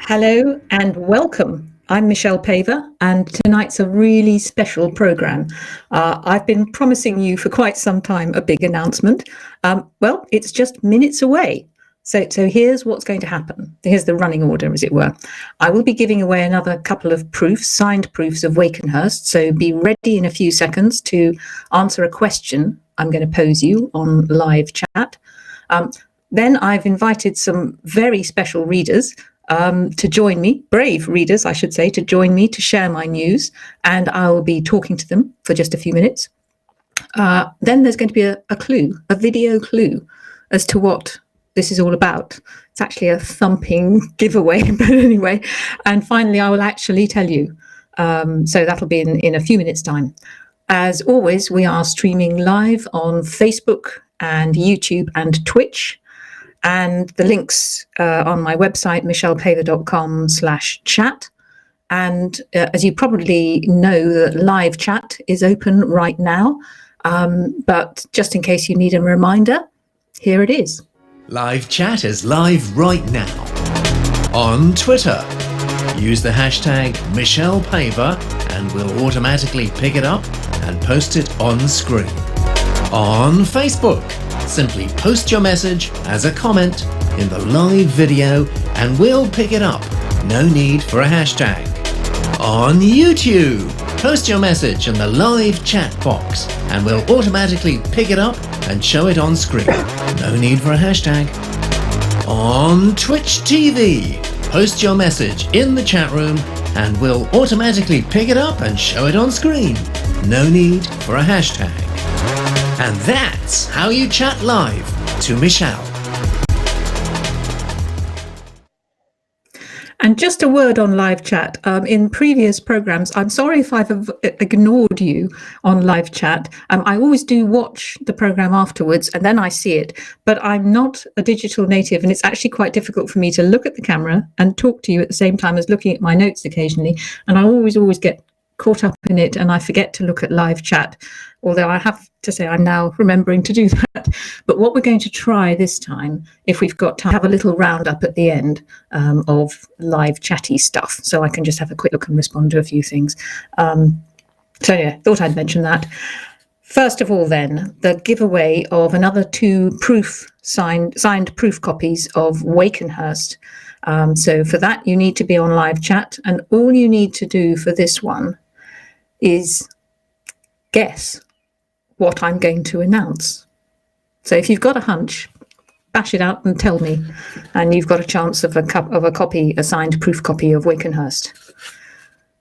Hello and welcome. I'm Michelle Paver, and tonight's a really special programme. I've been promising you for quite some time a big announcement. Well, it's just minutes away. So here's what's going to happen. Here's the running order, as it were. I will be giving away another couple of proofs, signed proofs of Wakenhurst. So be ready in a few seconds to answer a question I'm going to pose you on live chat. Then I've invited some very special readers to join me, brave readers, I should say, to join me to share my news, and I'll be talking to them for just a few minutes. Then there's going to be a clue, a video clue as to what this is all about. It's actually a thumping giveaway, but anyway. And finally, I will actually tell you. So that'll be in a few minutes' time. As always, we are streaming live on Facebook and YouTube and Twitch. And the links on my website, michellepaver.com/chat. And as you probably know, the live chat is open right now. But just in case you need a reminder, here it is. Live chat is live right now. On Twitter, use the hashtag #MichellePaver and we'll automatically pick it up and post it on screen. On Facebook, simply post your message as a comment in the live video and we'll pick it up. No need for a hashtag. On YouTube, post your message in the live chat box and we'll automatically pick it up and show it on screen. No need for a hashtag. On Twitch TV, post your message in the chat room and we'll automatically pick it up and show it on screen. No need for a hashtag. And that's how you chat live to Michelle. And just a word on live chat. In previous programs, I'm sorry if I've ignored you on live chat. I always do watch the program afterwards and then I see it, but I'm not a digital native and it's actually quite difficult for me to look at the camera and talk to you at the same time as looking at my notes occasionally. And I always get caught up in it and I forget to look at live chat, although I have to say I'm now remembering to do that. But what we're going to try this time, if we've got time, have a little roundup at the end of live chatty stuff, so I can just have a quick look and respond to a few things. So yeah, thought I'd mention that. First of all then, the giveaway of another 2 signed proof copies of Wakenhurst. So for that, you need to be on live chat, and all you need to do for this one is guess what I'm going to announce. So if you've got a hunch, bash it out and tell me, and you've got a chance of a copy, a signed proof copy of Wakenhurst.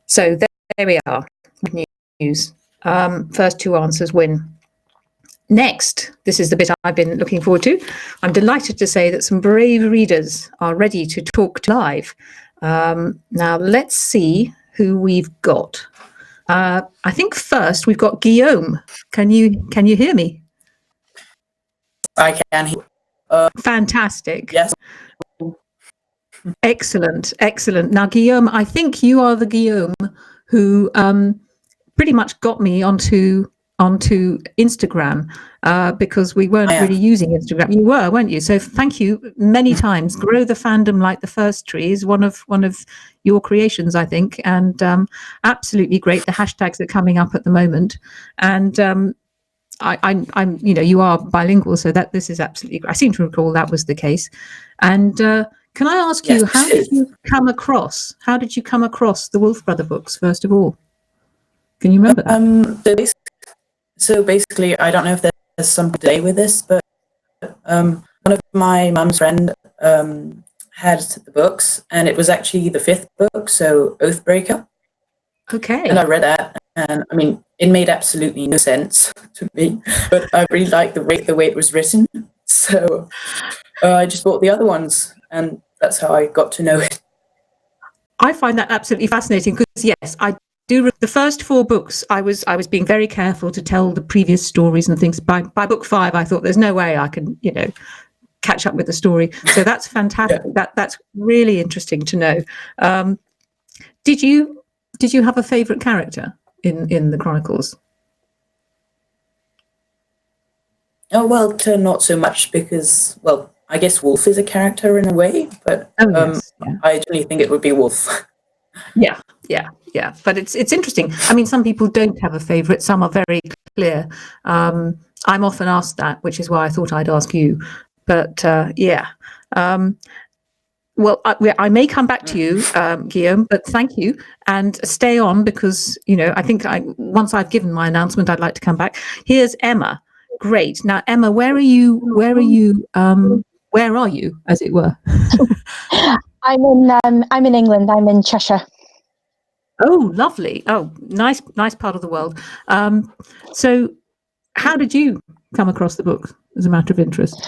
So there we are. Good news. First 2 answers win. Next, this is the bit I've been looking forward to. I'm delighted to say that some brave readers are ready to talk live. Now let's see who we've got. I think first we've got Guillaume. Can you hear me? I can hear. Fantastic. Yes. Excellent. Now, Guillaume, I think you are the Guillaume who pretty much got me onto Instagram because we weren't really using Instagram. You were, weren't you? So thank you many times. Grow the Fandom Like the First Tree is one of your creations, I think, and absolutely great. The hashtags are coming up at the moment, and I'm you are bilingual, so that this is absolutely great. I seem to recall that was the case. And can I ask you, how did you come across the Wolf Brother books, first of all? Can you remember that? So basically, I don't know if there's some day with this, but one of my mum's friend had the books, and it was actually the 5th book, so Oathbreaker. Okay. And I read that, And I mean, it made absolutely no sense to me, but I really liked the way it was written. So I just bought the other ones, and that's how I got to know it. I find that absolutely fascinating because yes, I do. The first 4 books, I was being very careful to tell the previous stories and things. By book 5, I thought there's no way I can, catch up with the story. So that's fantastic. Yeah. That's really interesting to know. Did you have a favourite character in the Chronicles? Oh, well, not so much because, well, I guess Wolf is a character in a way, but Oh yes, yeah. I generally think it would be Wolf. Yeah. But it's interesting. I mean, some people don't have a favourite. Some are very clear. I'm often asked that, which is why I thought I'd ask you. But yeah. Well, I may come back to you, Guillaume, but thank you, and stay on because I think once I've given my announcement, I'd like to come back. Here's Emma. Great. Now, Emma, where are you? Where are you, as it were? I'm in England. I'm in Cheshire. Oh, lovely. Oh, nice part of the world. So, how did you come across the book as a matter of interest?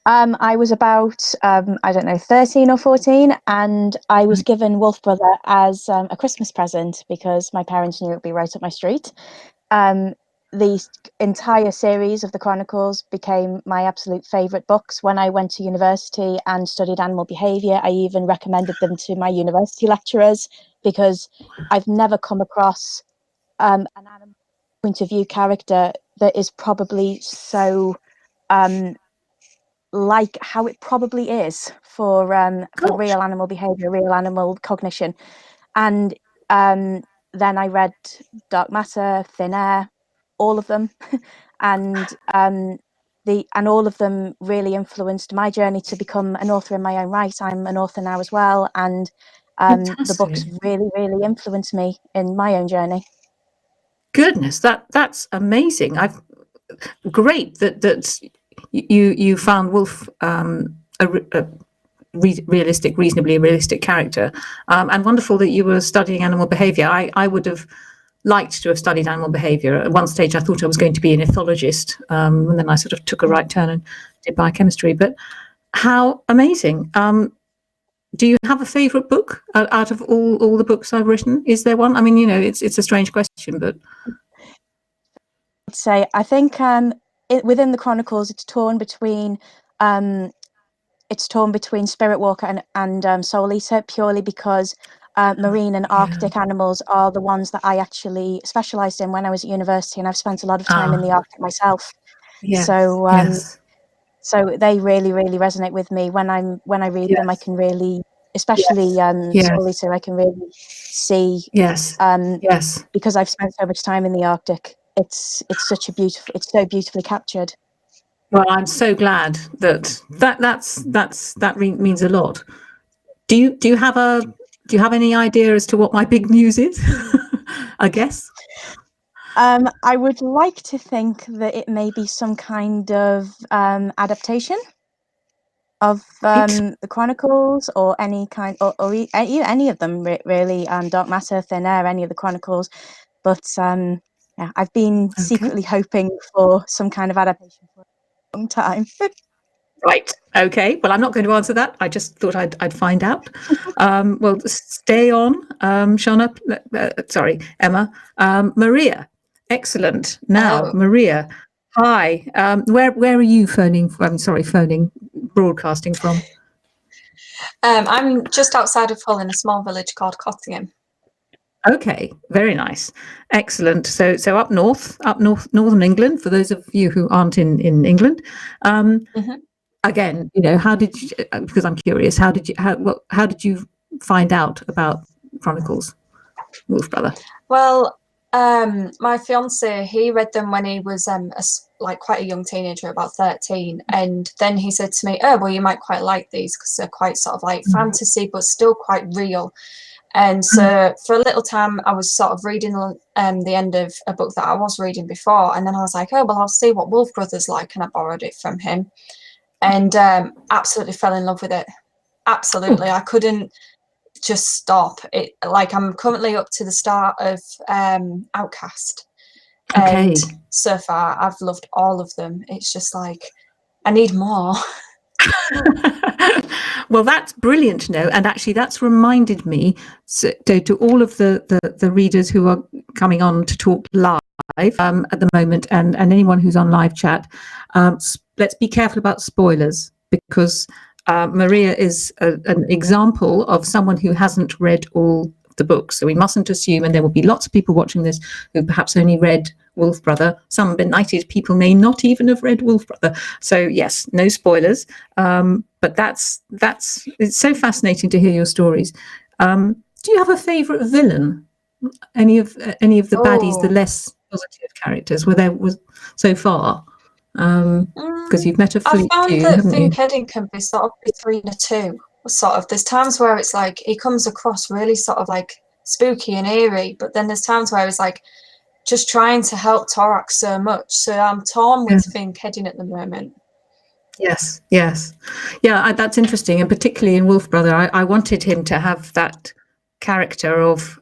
I was about, 13 or 14, and I was given Wolf Brother as a Christmas present because my parents knew it would be right up my street. The entire series of the Chronicles became my absolute favourite books. When I went to university and studied animal behaviour, I even recommended them to my university lecturers because I've never come across an animal point of view character that is probably so like how it probably is for real animal behaviour, real animal cognition. And then I read Dark Matter, Thin Air, all of them, and all of them really influenced my journey to become an author in my own right. I'm an author now as well, and the books really, really influenced me in my own journey. Goodness, that's amazing. Great that you found Wolf a reasonably realistic character, and wonderful that you were studying animal behaviour. I would have liked to have studied animal behaviour. At one stage, I thought I was going to be an ethologist, and then I sort of took a right turn and did biochemistry. But how amazing! Do you have a favourite book out of all the books I've written? Is there one? I mean, it's a strange question, but I'd say I think within the Chronicles, it's torn between Spirit Walker and Soul Eater, purely because marine and Arctic animals are the ones that I actually specialised in when I was at university, and I've spent a lot of time in the Arctic myself. Yes, so yes. So they really, really resonate with me when I read them. I can really, especially Soul Eater, I can really see. Yes. Because I've spent so much time in the Arctic. It's so beautifully captured. Well, I'm so glad that means a lot. Do you have any idea as to what my big news is? I guess. I would like to think that it may be some kind of adaptation of the Chronicles, or any kind, or any of them really. Dark Matter, Thin Air, any of the Chronicles. But yeah, I've been secretly hoping for some kind of adaptation for a long time. Right. Okay. Well, I'm not going to answer that. I just thought I'd find out. Well, stay on, Shana. Sorry, Emma. Maria. Excellent. Now, Maria. Hi. Where are you broadcasting from? I'm just outside of Hull in a small village called Cottingham. Okay, very nice, excellent. So up north, northern England. For those of you who aren't in England, again, how did you? Because I'm curious, how did you find out about Chronicles, Wolf Brother? Well, my fiance, he read them when he was quite a young teenager, about 13, and then he said to me, "Oh, well, you might quite like these because they're quite sort of like fantasy, but still quite real." And so for a little time, I was sort of reading the end of a book that I was reading before, and then I was like, "Oh, well, I'll see what Wolf Brother's like," and I borrowed it from him, and absolutely fell in love with it. Absolutely, I couldn't just stop. It like I'm currently up to the start of Outcast, Okay. and so far I've loved all of them. It's just like I need more. Well, that's brilliant to know, and actually that's reminded me to all of the readers who are coming on to talk live at the moment, and anyone who's on live chat, let's be careful about spoilers, because Maria is an example of someone who hasn't read all the books, so we mustn't assume, and there will be lots of people watching this who perhaps only read Wolf Brother. Some benighted people may not even have read Wolf Brother. So yes, no spoilers. But it's so fascinating to hear your stories. Do you have a favourite villain? Any of the baddies, the less positive characters, was so far? Because you've met a I few, found that haven't you? Finn Heading can be sort of between the two. Sort of, there's times where it's like he comes across really sort of like spooky and eerie, but then there's times where it's like just trying to help Torak so much. So I'm torn with Finn Heading at the moment. Yes. Yeah, that's interesting. And particularly in Wolf Brother, I wanted him to have that character of,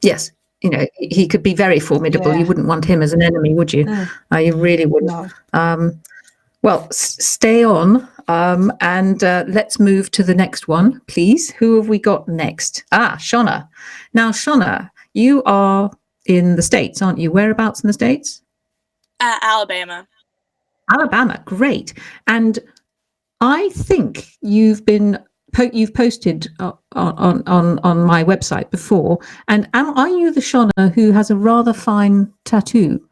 yes, you know, he could be very formidable. Yeah. You wouldn't want him as an enemy, would you? You really wouldn't. No. Well, stay on, and let's move to the next one, please. Who have we got next? Shana. Now, Shana, you are in the States, aren't you? Whereabouts in the States? Alabama. Alabama, great. And I think you've posted on my website before. And are you the Shana who has a rather fine tattoo?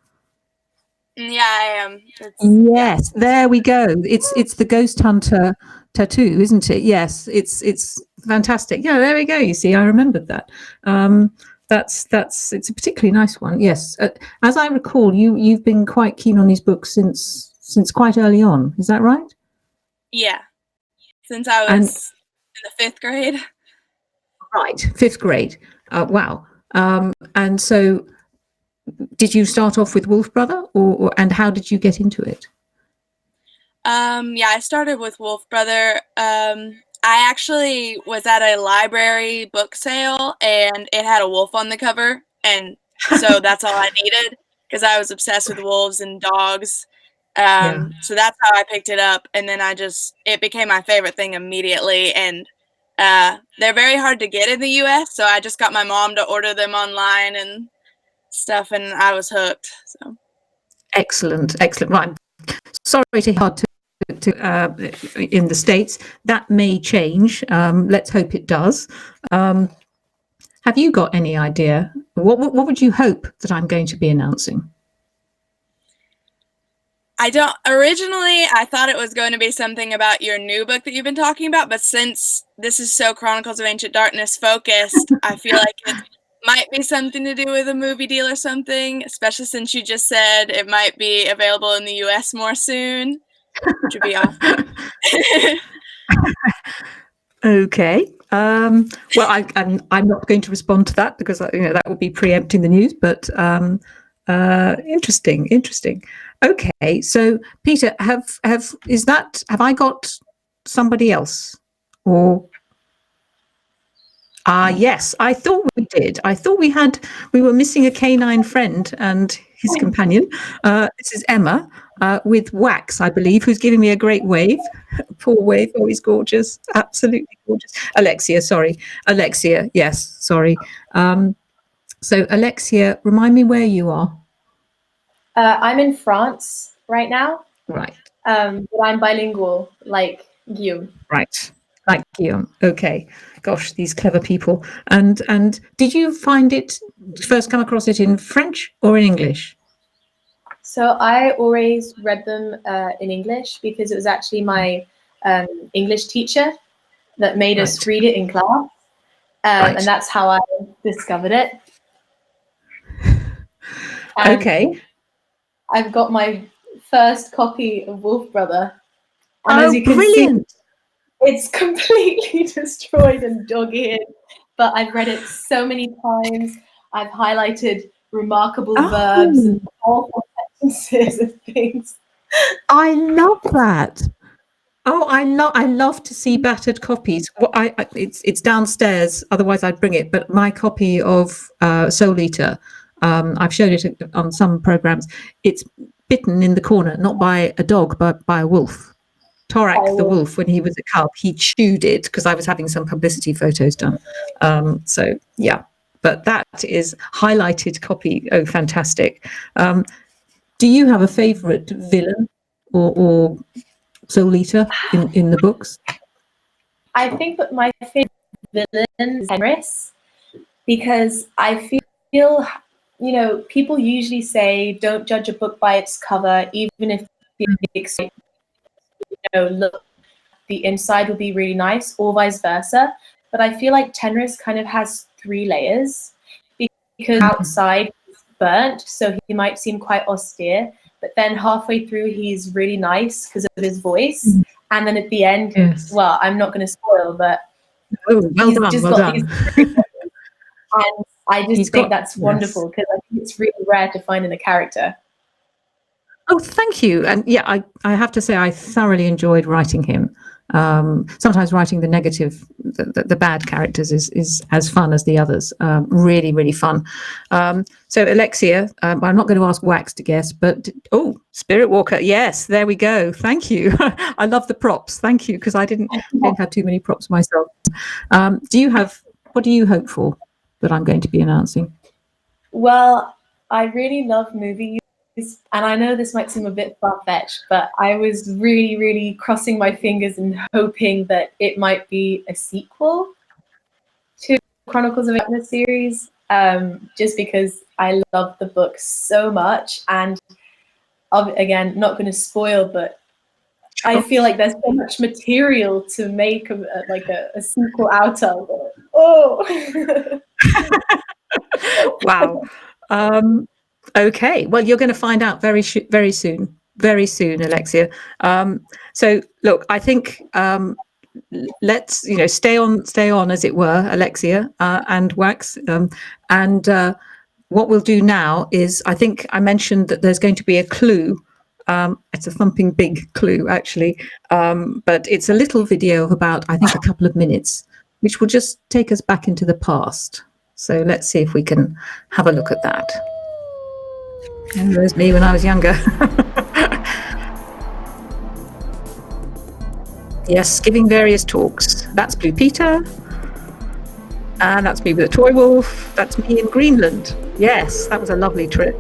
Yeah, I am. Yes, there we go. It's the Ghost Hunter tattoo, isn't it? Yes, it's fantastic. Yeah, there we go. You see, I remembered that. It's a particularly nice one. Yes, as I recall, you've been quite keen on these books since quite early on. Is that right? Yeah, since I was in the 5th grade. Right, 5th grade. Wow. And so, did you start off with Wolf Brother, and how did you get into it? Yeah, I started with Wolf Brother. I actually was at a library book sale, and it had a wolf on the cover, and so that's all I needed, because I was obsessed with wolves and dogs. So that's how I picked it up, and then it became my favorite thing immediately. And they're very hard to get in the US, so I just got my mom to order them online and stuff, and I was hooked. So excellent. Right. Sorry to hard to in the States. That may change. Let's hope it does. Have you got any idea? What would you hope that I'm going to be announcing? Originally, I thought it was going to be something about your new book that you've been talking about, but since this is so Chronicles of Ancient Darkness focused, I feel like it might be something to do with a movie deal or something, especially since you just said it might be available in the US more soon, which would be awesome. Okay. Well, I'm not going to respond to that, because that would be preempting the news. But interesting. Okay. So, Peter, have I got somebody else, or? Yes, I thought we did. I thought we were missing a canine friend and his companion. This is Emma with Wax, I believe, who's giving me a great wave. Poor wave, always gorgeous, absolutely gorgeous. Alexia, yes, sorry. So Alexia, remind me where you are. I'm in France right now. Right. But I'm bilingual, like Guillaume. Right. Like Guillaume. Okay. Gosh, these clever people. And did you first come across it in French or in English? So I always read them in English, because it was actually my English teacher that made us read it in class. And that's how I discovered it. Okay. I've got my first copy of Wolf Brother. And Oh, as you can brilliant. see, it's completely destroyed and dog-eared, but I've read it so many times. I've highlighted remarkable verbs and awful sentences and things. I love that. Oh, I love to see battered copies. Well, it's downstairs. Otherwise, I'd bring it. But my copy of Soul Eater, I've showed it on some programs. It's bitten in the corner, not by a dog, but by a wolf. Torak the wolf, when he was a cub, he chewed it because I was having some publicity photos done. So yeah, but that is highlighted copy. Oh, fantastic! Do you have a favourite villain or Soul Eater in the books? I think that my favorite villain is Fenris, because I feel, people usually say don't judge a book by its cover, even if look, the inside will be really nice, or vice versa. But I feel like Fenris kind of has 3 layers, because outside he's burnt, so he might seem quite austere, but then halfway through he's really nice because of his voice. And then at the end, well, I'm not going to spoil, but well done. And I just think that's wonderful, because I think it's really rare to find in a character. Oh, thank you. And yeah, I have to say I thoroughly enjoyed writing him. Sometimes writing the negative, the bad characters is as fun as the others. Really, really fun. So Alexia, I'm not going to ask Wax to guess, but Spirit Walker. Yes, there we go. Thank you. I love the props. Thank you, because I didn't have too many props myself. What do you hope for that I'm going to be announcing? Well, I really love movies. And I know this might seem a bit far-fetched, but I was really, really crossing my fingers and hoping that it might be a sequel to Chronicles of Darkness series, just because I love the book so much. And again, not going to spoil, but I feel like there's so much material to make a sequel out of. Oh! Wow. Okay, well, you're going to find out very soon, Alexia. So look, I think let's stay on as it were, Alexia and Wax, and what we'll do now is, I think I mentioned that there's going to be a clue. It's a thumping big clue, actually, but it's a little video of about, I think, a couple of minutes, which will just take us back into the past. So let's see if we can have a look at that. And there's me when I was younger. Yes, giving various talks. That's Blue Peter. And that's me with a toy wolf. That's me in Greenland. Yes, that was a lovely trip.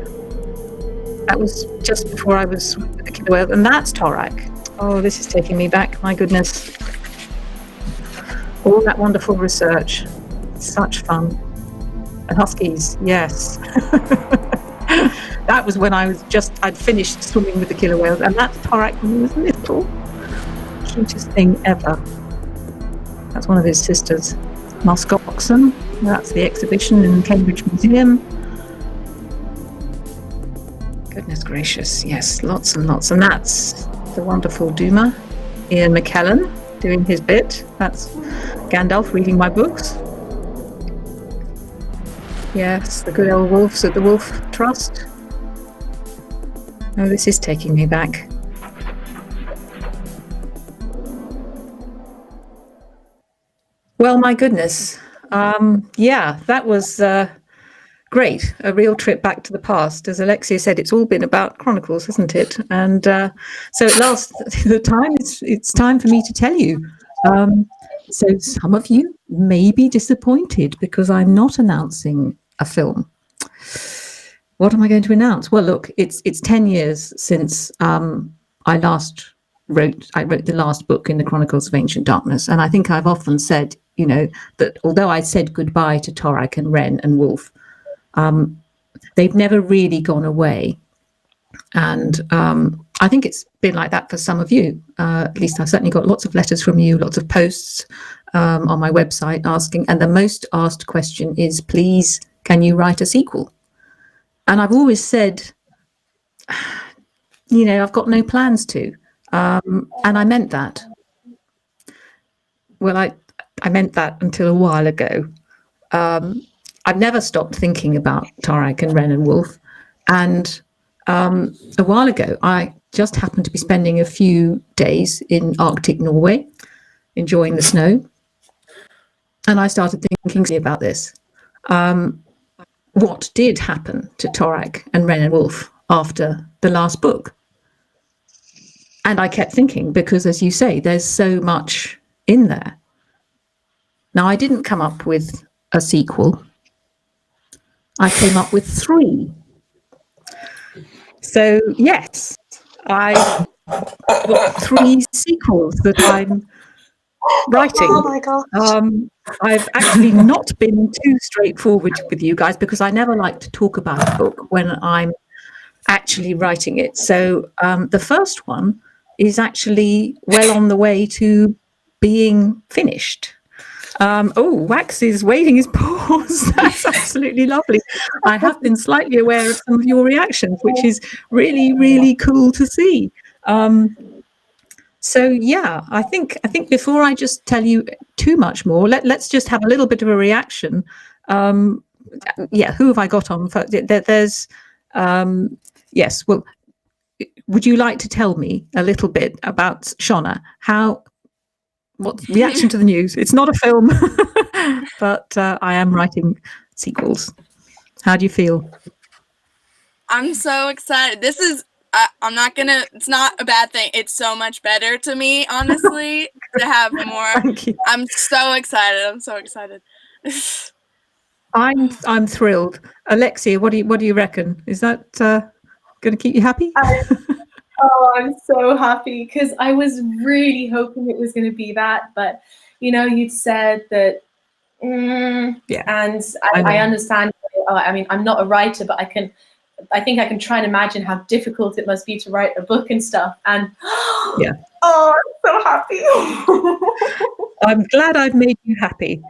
That was just before I was with the killer whale. And that's Torak. Oh, this is taking me back. My goodness. All that wonderful research. Such fun. And huskies, yes. That was when I'd finished swimming with the killer whales, and that's Torak when he was little. Cutest thing ever. That's one of his sisters. Musk oxen. That's the exhibition in the Cambridge Museum. Goodness gracious, yes, lots and lots. And that's the wonderful Duma, Ian McKellen, doing his bit. That's Gandalf reading my books. Yes, the good old wolves at the Wolf Trust. Oh, this is taking me back. Well, my goodness. Yeah, that was great. A real trip back to the past. As Alexia said, it's all been about Chronicles, hasn't it? And so at last, the time it's time for me to tell you. So some of you may be disappointed because I'm not announcing a film. What am I going to announce? Well, look, it's 10 years since I wrote the last book in the Chronicles of Ancient Darkness, and I think I've often said, that although I said goodbye to Torak and Ren and Wolf, they've never really gone away, and I think it's been like that for some of you. At least I've certainly got lots of letters from you, lots of posts on my website asking, and the most asked question is, please, can you write a sequel? And I've always said, I've got no plans to. And I meant that. Well, I meant that until a while ago. I've never stopped thinking about Torak and Ren and Wolf. And a while ago, I just happened to be spending a few days in Arctic Norway, enjoying the snow. And I started thinking about this. What did happen to Torak and Ren and Wolf after the last book? And I kept thinking, because as you say, there's so much in there. Now, I didn't come up with a sequel. I came up with 3. So, yes, I've got 3 sequels that I'm writing. Oh my God. I've actually not been too straightforward with you guys because I never like to talk about a book when I'm actually writing it. So the first one is actually well on the way to being finished. Wax is waving his paws. That's absolutely lovely. I have been slightly aware of some of your reactions, which is really, really cool to see. So yeah, I think before I just tell you too much more, let's just have a little bit of a reaction. Who have I got on? There's yes. Well, would you like to tell me a little bit about Shana? What reaction to the news? It's not a film, but I am writing sequels. How do you feel? I'm so excited. This is. It's not a bad thing. It's so much better to me, honestly, to have more. Thank you. I'm so excited. I'm thrilled. Alexia, what do you reckon? Is that going to keep you happy? I'm so happy because I was really hoping it was going to be that, but you'd said that. Yeah. And I understand. I mean, I'm not a writer, but I think I can try and imagine how difficult it must be to write a book and stuff. And yeah. Oh, I'm so happy. I'm glad I've made you happy.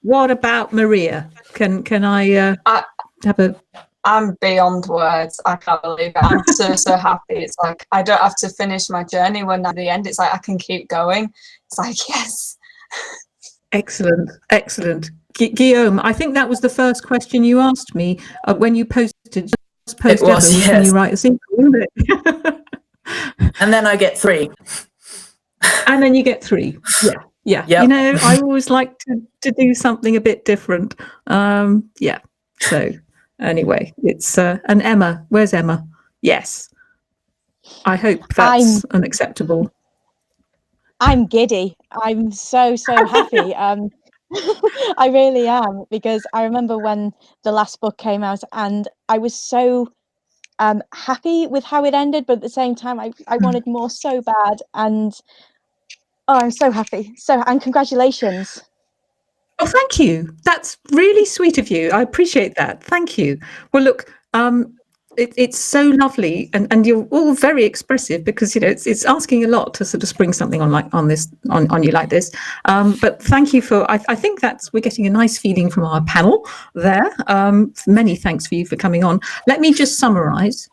What about Maria? Can I have a? I'm beyond words. I can't believe it. I'm so happy. It's like I don't have to finish my journey when at the end. It's like I can keep going. It's like yes. Excellent. Guillaume, I think that was the first question you asked me when you posted. It was, yes. Can you write a sequel, isn't it? And then I get 3. And then you get 3. Yeah. Yep. I always like to do something a bit different. Yeah. So anyway, it's and Emma. Where's Emma? Yes. I hope that's unacceptable. I'm giddy. I'm so happy. I really am, because I remember when the last book came out and I was so happy with how it ended, but at the same time I wanted more so bad, and I'm so happy. And congratulations. Oh, thank you. That's really sweet of you. I appreciate that. Thank you. Well, look, it's so lovely, and you're all very expressive, because it's asking a lot to sort of spring something on you like this. But thank you for. I think we're getting a nice feeling from our panel there. Many thanks for you for coming on. Let me just summarise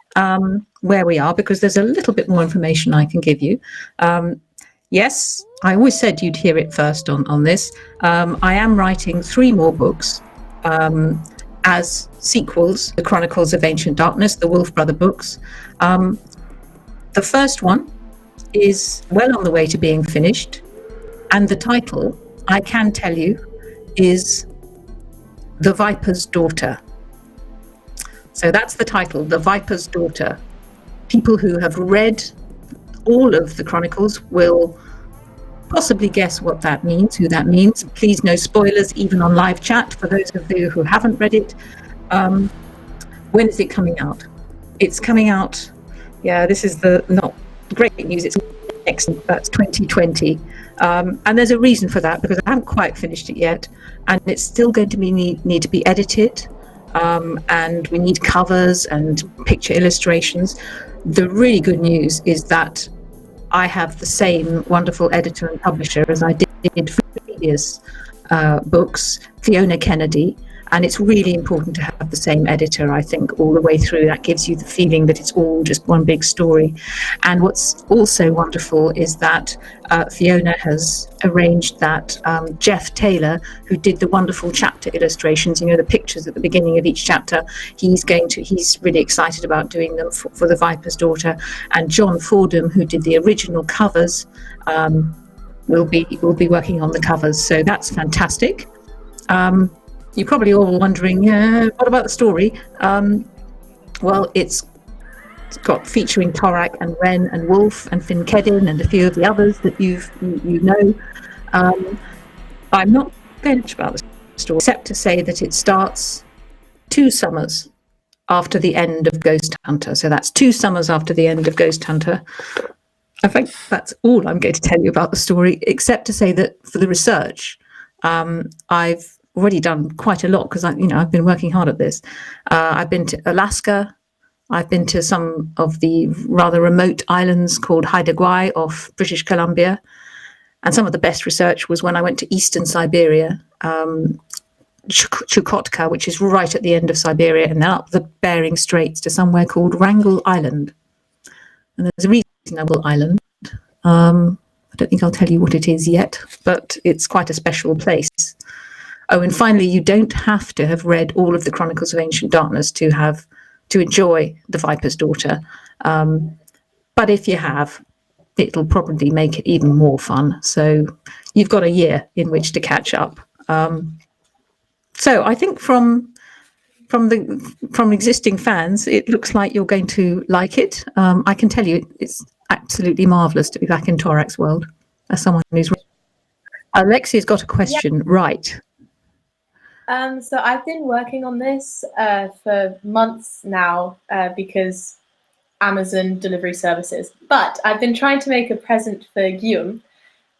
where we are, because there's a little bit more information I can give you. Yes, I always said you'd hear it first on this. I am writing 3 more books. As sequels, the Chronicles of Ancient Darkness, the Wolf Brother books. The first one is well on the way to being finished, and the title, I can tell you, is The Viper's Daughter. So that's the title, The Viper's Daughter. People who have read all of the Chronicles will possibly guess what that means, who that means. Please, no spoilers, even on live chat, for those of you who haven't read it. When is it coming out? It's coming out, this is the not great news, it's next, that's 2020. And there's a reason for that, because I haven't quite finished it yet, and it's still going to need to be edited, and we need covers and picture illustrations. The really good news is that I have the same wonderful editor and publisher as I did for previous books, Fiona Kennedy, And it's really important to have the same editor, I think, all the way through. That gives you the feeling that it's all just one big story. And what's also wonderful is that Fiona has arranged that Jeff Taylor, who did the wonderful chapter illustrations, you know, the pictures at the beginning of each chapter, he's really excited about doing them for The Viper's Daughter. And John Fordham, who did the original covers, will be working on the covers. So that's fantastic. You're probably all wondering, what about the story? Well, it's got featuring Torak and Ren and Wolf and Finn Kedin and a few of the others that you know. I'm not going to talk about the story, except to say that it starts 2 summers after the end of Ghost Hunter. So that's 2 summers after the end of Ghost Hunter. I think that's all I'm going to tell you about the story, except to say that for the research, I've already done quite a lot because I've been working hard at this. I've been to Alaska. I've been to some of the rather remote islands called Haida Gwaii off British Columbia. And some of the best research was when I went to eastern Siberia, Chukotka, which is right at the end of Siberia, and then up the Bering Straits to somewhere called Wrangel Island. And there's a reasonable island. I don't think I'll tell you what it is yet, but it's quite a special place. Oh, and finally, you don't have to have read all of the Chronicles of Ancient Darkness to enjoy The Viper's Daughter. But if you have, it'll probably make it even more fun. So you've got a year in which to catch up. So I think from existing fans, it looks like you're going to like it. I can tell you it's absolutely marvellous to be back in Torak's world as someone who's... Alexia's got a question, right. So I've been working on this for months now because Amazon delivery services. But I've been trying to make a present for Guillaume,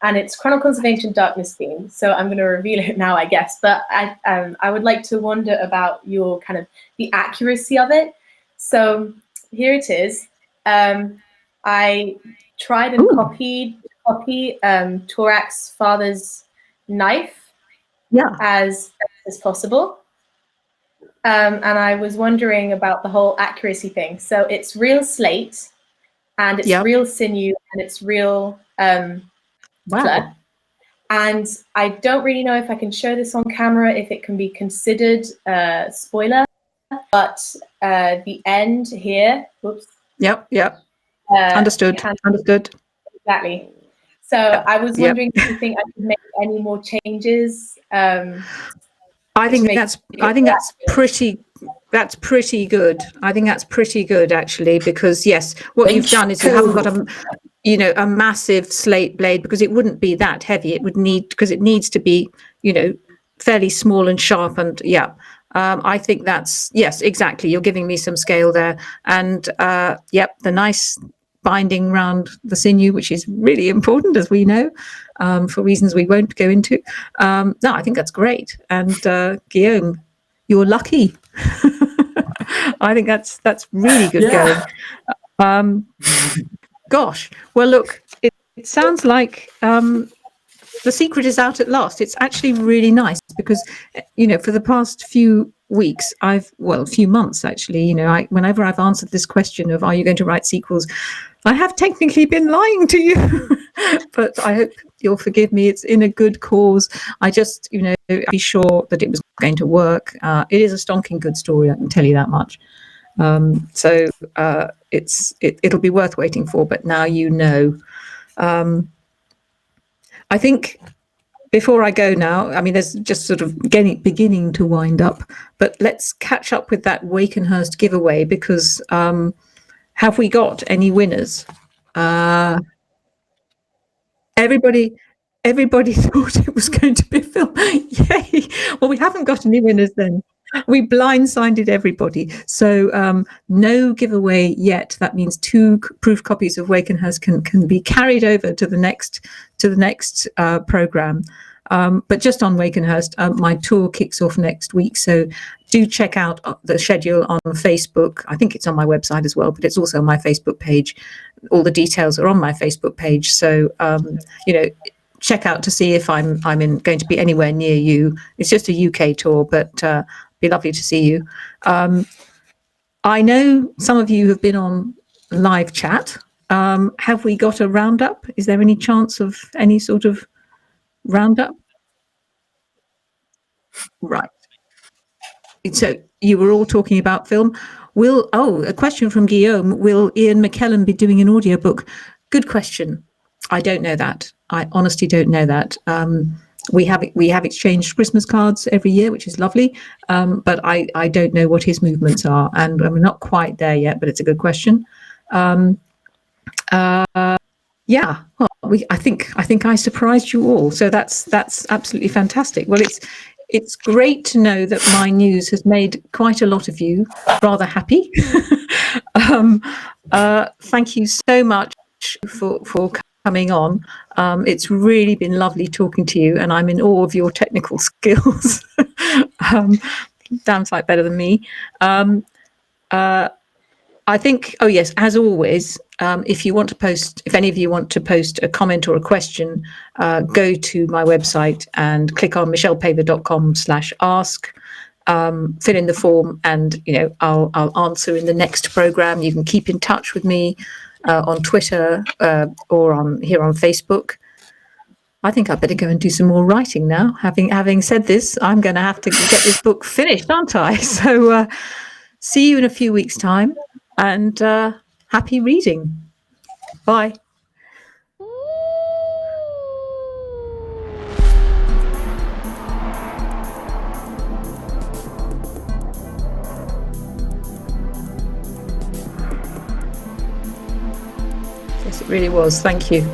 and it's Chronicles of Ancient Darkness theme. So I'm going to reveal it now, I guess. But I would like to wonder about your kind of the accuracy of it. So here it is. I tried and copy Torak's father's knife as possible. And I was wondering about the whole accuracy thing. So it's real slate, and it's real sinew, and it's real fur. And I don't really know if I can show this on camera, if it can be considered spoiler, but the end here, whoops. Understood. Exactly. So I was wondering if you think I could make any more changes. I think that's pretty good. I think that's pretty good actually, because yes, what you've done is you haven't got a massive slate blade, because it wouldn't be that heavy. It would because it needs to be, fairly small and sharp, and I think that's, yes, exactly. You're giving me some scale there, and the nice binding round the sinew, which is really important, as we know, for reasons we won't go into. No, I think that's great. And Guillaume, you're lucky. I think that's really good going. Gosh, well, look, it sounds like the secret is out at last. It's actually really nice because, for the past few weeks, a few months actually, whenever I've answered this question of, are you going to write sequels? I have technically been lying to you, but I hope you'll forgive me. It's in a good cause. I just, be sure that it was going to work. It is a stonking good story, I can tell you that much. So it'll be worth waiting for, but now you know. I think before I go now, there's just sort of beginning to wind up, but let's catch up with that Wakenhurst giveaway, because have we got any winners? Everybody thought it was going to be a film. Yay! Well, we haven't got any winners then. We blindsided everybody. So no giveaway yet. That means 2 proof copies of Wakenhurst can be carried over to the next program. But just on Wakenhurst, my tour kicks off next week. So do check out the schedule on Facebook. I think it's on my website as well, but it's also on my Facebook page. All the details are on my Facebook page. So, check out to see if I'm going to be anywhere near you. It's just a UK tour, but it'd be lovely to see you. I know some of you have been on live chat. Have we got a roundup? Is there any chance of any sort of roundup? Right. So you were all talking about film. A question from Guillaume. Will Ian McKellen be doing an audiobook? Good question. I don't know that. I honestly don't know that. We have exchanged Christmas cards every year, which is lovely. But I don't know what his movements are, and we're not quite there yet. But it's a good question. Yeah, well, I think I surprised you all. So that's absolutely fantastic. Well, it's great to know that my news has made quite a lot of you rather happy. Thank you so much for coming on. It's really been lovely talking to you, and I'm in awe of your technical skills. Damn sight better than me. I think, oh yes, as always, if any of you want to post a comment or a question, go to my website and click on michellepaver.com/ask, fill in the form, and I'll answer in the next program. You can keep in touch with me on Twitter or here on Facebook. I think I better go and do some more writing now. Having said this, I'm going to have to get this book finished, aren't I? So see you in a few weeks' time. And happy reading. Bye. Yes, it really was. Thank you.